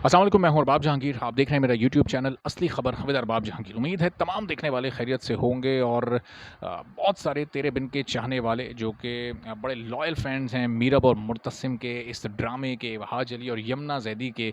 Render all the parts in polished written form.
अस्सलाम वालेकुम, मैं हूं अरबाब जहांगीर। आप देख रहे हैं मेरा यूट्यूब चैनल असली खबर हवद अरबाब जहांगीर। उम्मीद है तमाम देखने वाले खैरियत से होंगे और बहुत सारे तेरे बिन के चाहने वाले जो कि बड़े लॉयल फैंस हैं मीरब और मुर्तसिम के इस ड्रामे के, वहाज अली और यमुना जैदी के।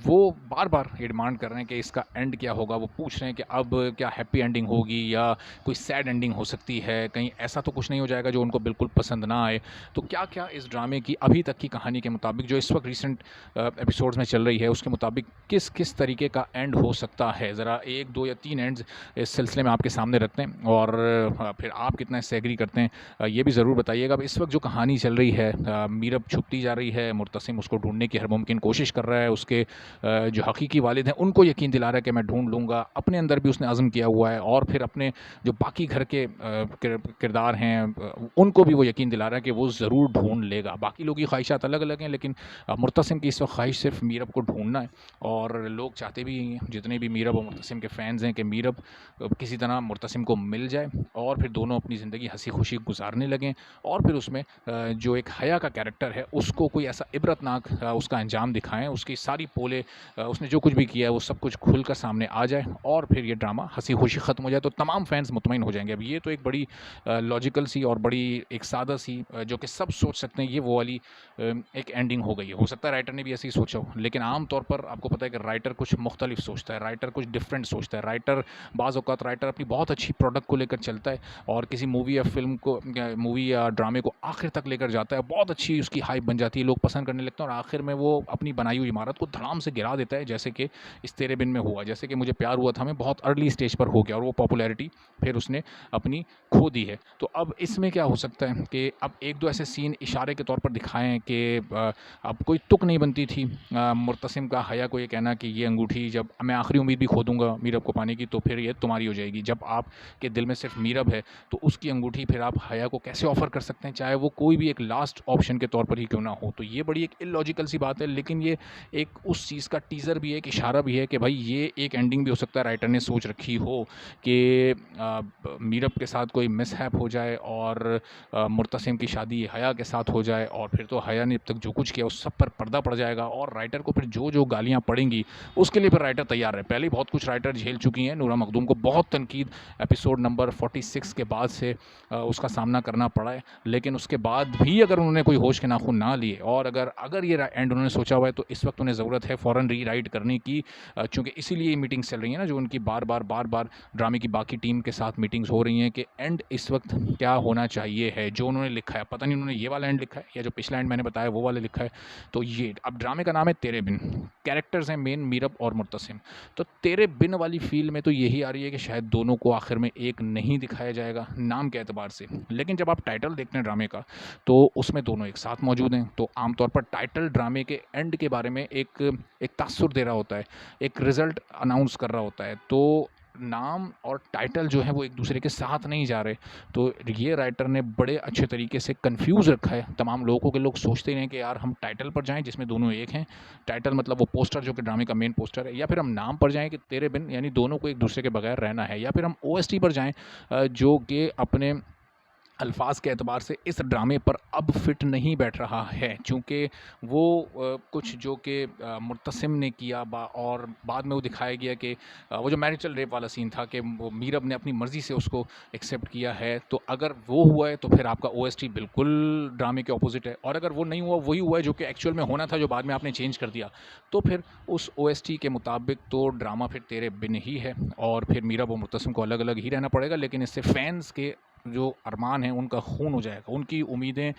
वो बार बार ये डिमांड कर रहे हैं कि इसका एंड क्या होगा। वो पूछ रहे हैं कि अब क्या हैप्पी एंडिंग होगी या कोई सैड एंडिंग हो सकती है, कहीं ऐसा तो कुछ नहीं हो जाएगा जो उनको बिल्कुल पसंद ना आए। तो क्या क्या इस ड्रामे की अभी तक की कहानी के मुताबिक जो इस वक्त रिसेंट एपिसोड्स में चल रही है उसके मुताबिक किस किस तरीके का एंड हो सकता है। ज़रा 1, 2 या 3 एंड्स इस सिलसिले में आपके सामने रखते हैं और फिर आप कितना इससे एग्री करते हैं ये भी ज़रूर बताइएगा। अब इस वक्त जो कहानी चल रही है, मीरब छुपती जा रही है, मुर्तसिम उसको ढूंढने की हर मुमकिन कोशिश कर रहा है। उसके जो हकीकी वालिद हैं उनको यकीन दिला रहा है कि मैं ढूंढ लूँगा। अपने अंदर भी उसने अज़्म किया हुआ है और फिर अपने जो बाकी घर के किरदार हैं उनको भी वो यकीन दिला रहा है कि वो ज़रूर ढूंढ लेगा। बाकी लोगों की ख्वाहिशात अलग अलग हैं, लेकिन मुर्तसिम की इस वक्त ख्वाहिश सिर्फ मीरब को ढूंढना है। और लोग चाहते भी हैं, जितने भी मीरब और मुर्तसिम के फ़ैन्स हैं, कि मीरब किसी तरह मुर्तसिम को मिल जाए और फिर दोनों अपनी ज़िंदगी हंसी खुशी गुजारने लगें। और फिर उसमें जो एक हया का कैरेक्टर है उसको कोई ऐसा इबरतनाक उसका अंजाम दिखाएं, उसकी सारी पोले उसने जो कुछ भी किया है वो सब कुछ खुल कर सामने आ जाए और फिर ये ड्रामा हंसी खुशी ख़त्म हो जाए तो तमाम फैंस मुतमईन हो जाएंगे। अब ये तो एक बड़ी लॉजिकल सी और बड़ी एक सादा सी जो कि सब सोच सकते हैं, ये वो वाली एक एंडिंग हो गई है। हो सकता है राइटर ने भी ऐसे ही सोचा हो, लेकिन आम तौर पर आपको पता है कि राइटर कुछ मुख्तलिफ सोचता है, राइटर कुछ डिफरेंट सोचता है। राइटर बाज़ औक़ात राइटर अपनी बहुत अच्छी प्रोडक्ट को लेकर चलता है और किसी मूवी या फिल्म को, मूवी या ड्रामे को आखिर तक लेकर जाता है। बहुत अच्छी उसकी हाइप बन जाती है, लोग पसंद करने लगते हैं और आखिर में वो अपनी बनाई हुई इमारत को धड़ाम से गिरा देता है, जैसे कि इस तेरे बिन में हुआ। जैसे कि मुझे प्यार हुआ था में बहुत अर्ली स्टेज पर हो गया और वो पॉपुलैरिटी फिर उसने अपनी खो दी है। तो अब इसमें क्या हो सकता है कि अब 1-2 ऐसे सीन इशारे के तौर पर दिखाएँ कि अब कोई तुक नहीं बनती थी मुर्तसिम का हया को ये कहना कि ये अंगूठी जब मैं आखिरी उम्मीद भी खो दूँगा मीरब को पाने की तो फिर ये तुम्हारी हो जाएगी। जब आपके दिल में सिर्फ मीरब है तो उसकी अंगूठी फिर आप हया को कैसे ऑफ़र कर सकते हैं, चाहे वो कोई भी एक लास्ट ऑप्शन के तौर पर ही क्यों ना हो। तो ये बड़ी एक इलॉजिकल सी बात है, लेकिन ये एक उस चीज़ का टीज़र भी है, एक इशारा भी है कि भाई ये एक एंडिंग भी हो सकता है राइटर ने सोच रखी हो कि मीरब के साथ कोई मिसहैप हो जाए और मुर्तसिम की शादी हया के साथ हो जाए और फिर तो हया ने अब तक जो कुछ किया उस सब पर पर्दा पड़ जाएगा और राइटर को फिर जो जो गालियाँ पड़ेंगी उसके लिए फिर राइटर तैयार है। पहले ही बहुत कुछ राइटर झेल चुकी हैं। नूरा मखदूम को बहुत तनकीद एपिसोड नंबर 46 के बाद से उसका सामना करना पड़ा है, लेकिन उसके बाद भी अगर उन्होंने कोई होश के नाखून ना लिए और अगर अगर ये एंड उन्होंने सोचा हुआ है तो इस वक्त उन्हें ज़रूरत है फ़ौरन रीराइट करने की, चूँकि इसीलिए मीटिंग्स चल रही हैं ना, जो उनकी बार बार ड्रामे की बाकी टीम के साथ मीटिंग्स हो रही हैं कि एंड इस वक्त क्या होना चाहिए है। जो उन्होंने लिखा है, पता नहीं उन्होंने ये वाला एंड लिखा है या जो पिछला एंड मैंने बताया वो वाला लिखा है। तो ये अब ड्रामे का नाम है तेरे बिन, कैरेक्टर्स हैं मेन मीरब और मुर्तसिम। तो तेरे बिन वाली फील में तो यही आ रही है कि शायद दोनों को आखिर में एक नहीं दिखाया जाएगा नाम के एतबार से, लेकिन जब आप टाइटल देखते हैं ड्रामे का तो उसमें दोनों एक साथ मौजूद हैं। तो आमतौर पर टाइटल ड्रामे के एंड के बारे में एक तासुर दे रहा होता है, एक रिज़ल्ट अनाउंस कर रहा होता है। तो नाम और टाइटल जो है वो एक दूसरे के साथ नहीं जा रहे। तो ये राइटर ने बड़े अच्छे तरीके से कंफ्यूज रखा है तमाम लोगों को, कि लोग सोचते हैं कि यार हम टाइटल पर जाएं जिसमें दोनों एक हैं। टाइटल मतलब वो पोस्टर जो कि ड्रामे का मेन पोस्टर है, या फिर हम नाम पर जाएं कि तेरे बिन यानी दोनों को एक दूसरे के बगैर रहना है, या फिर हम ओएसटी पर जाएं जो कि अपने अल्फाज के एतबार से इस ड्रामे पर अब फिट नहीं बैठ रहा है। चूँकि वो कुछ जो कि मुर्तसिम ने किया और बाद में वो दिखाया गया कि वो जो मैरिटल रेप वाला सीन था कि वो मीरब ने अपनी मर्ज़ी से उसको एक्सेप्ट किया है। तो अगर वो हुआ है तो फिर आपका ओएसटी बिल्कुल ड्रामे के ऑपोजिट है, और अगर वो नहीं हुआ, वही हुआ है जो कि एक्चुअल में होना था, जो बाद में आपने चेंज कर दिया, तो फिर उस ओएसटी के मुताबिक तो ड्रामा फिर तेरे बिन ही है और फिर मीरब और मुर्तसिम को अलग अलग ही रहना पड़ेगा। लेकिन इससे फैंस के जो अरमान हैं उनका खून हो जाएगा, उनकी उम्मीदें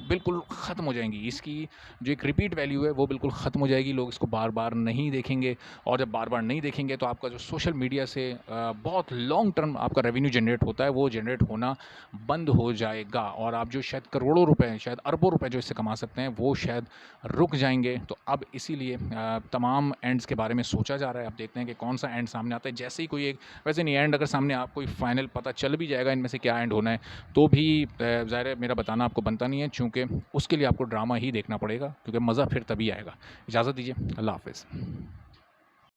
बिल्कुल ख़त्म हो जाएंगी। इसकी जो एक रिपीट वैल्यू है वो बिल्कुल ख़त्म हो जाएगी। लोग इसको बार बार नहीं देखेंगे और जब बार बार नहीं देखेंगे तो आपका जो सोशल मीडिया से बहुत लॉन्ग टर्म आपका रेवेन्यू जनरेट होता है वो जनरेट होना बंद हो जाएगा और आप जो शायद करोड़ों रुपए, शायद अरबों रुपए जो इससे कमा सकते हैं वो शायद रुक जाएंगे। तो अब इसीलिए तमाम एंड्स के बारे में सोचा जा रहा है। अब देखते हैं कि कौन सा एंड सामने आता है। जैसे ही कोई एक, वैसे नहीं, एंड अगर सामने आप कोई फाइनल पता चल भी जाएगा इनमें से क्या एंड होना है, तो भी ज़ाहिर है मेरा बताना आपको बनता नहीं है, चूँकि उसके लिए आपको ड्रामा ही देखना पड़ेगा, क्योंकि मज़ा फिर तभी आएगा। इजाज़त दीजिए, अल्लाह हाफ़िज़।